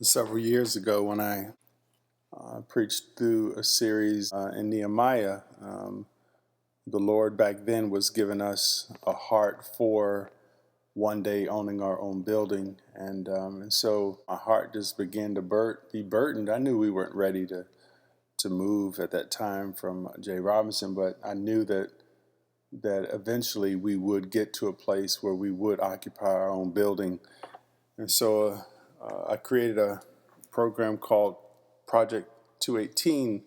Several years ago when I preached through a series in Nehemiah. The Lord back then was giving us a heart for one day owning our own building. And so my heart just began to be burdened. I knew we weren't ready to move at that time from Jay Robinson, but I knew that eventually we would get to a place where we would occupy our own building. And so I created a program called Project 218,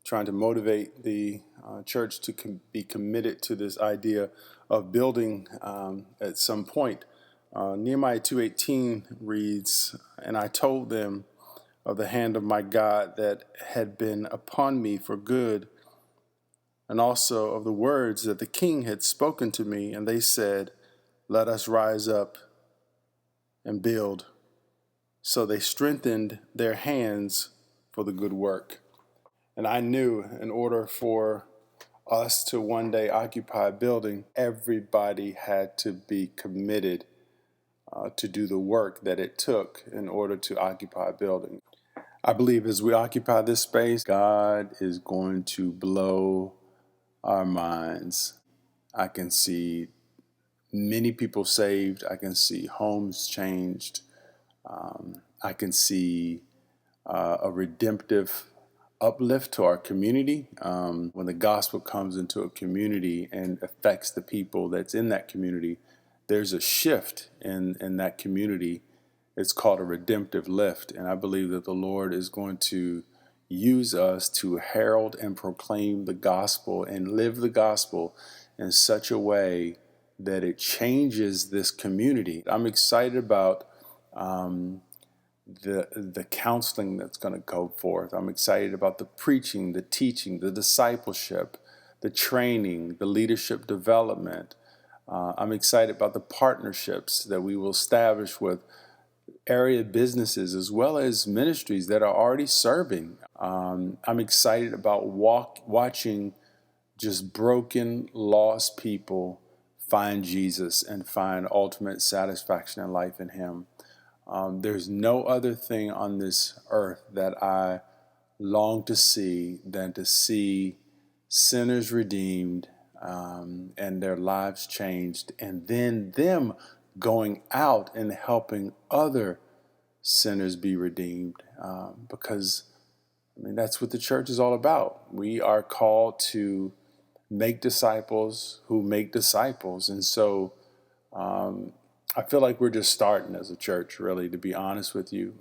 trying to motivate the church to be committed to this idea of building at some point. Nehemiah 2:18 reads, "And I told them of the hand of my God that had been upon me for good, and also of the words that the king had spoken to me. And they said, let us rise up and build. So they strengthened their hands for the good work." And I knew in order for us to one day occupy a building, everybody had to be committed to do the work that it took in order to occupy a building. I believe as we occupy this space, God is going to blow our minds. I can see many people saved. I can see homes changed. I can see a redemptive uplift to our community. When the gospel comes into a community and affects the people that's in that community, there's a shift in that community. It's called a redemptive lift. And I believe that the Lord is going to use us to herald and proclaim the gospel and live the gospel in such a way that it changes this community. I'm excited about the counseling that's going to go forth. I'm excited about the preaching, the teaching, the discipleship, the training, the leadership development. I'm excited about the partnerships that we will establish with area businesses as well as ministries that are already serving. I'm excited about watching just broken, lost people find Jesus and find ultimate satisfaction in life in Him. There's no other thing on this earth that I long to see than to see sinners redeemed and their lives changed, and then them going out and helping other sinners be redeemed. Because, that's what the church is all about. We are called to make disciples who make disciples. And so I feel like we're just starting as a church, really, to be honest with you.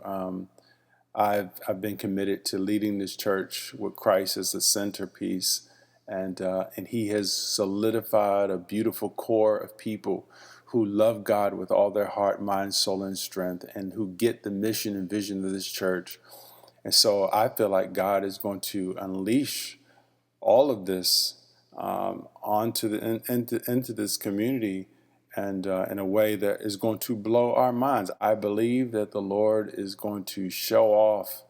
I've been committed to leading this church with Christ as the centerpiece, and He has solidified a beautiful core of people who love God with all their heart, mind, soul, and strength, and who get the mission and vision of this church. And so I feel like God is going to unleash all of this into this community, and in a way that is going to blow our minds. I believe that the Lord is going to show off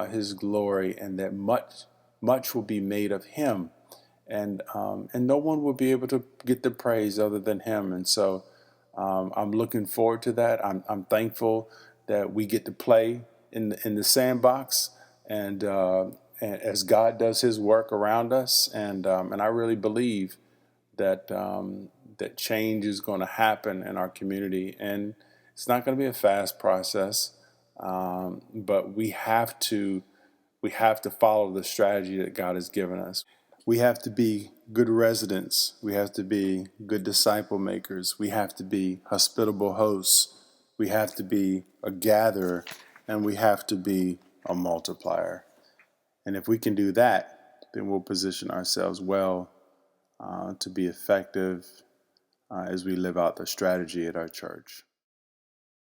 His glory, and that much will be made of Him, and no one will be able to get the praise other than Him. And so I'm looking forward to that. I'm thankful that we get to play in the sandbox, and as God does His work around us, and I really believe that that change is going to happen in our community, and it's not going to be a fast process, but we have to follow the strategy that God has given us. We have to be good residents. We have to be good disciple makers. We have to be hospitable hosts. We have to be a gatherer, and we have to be a multiplier. And if we can do that, then we'll position ourselves well to be effective as we live out the strategy at our church.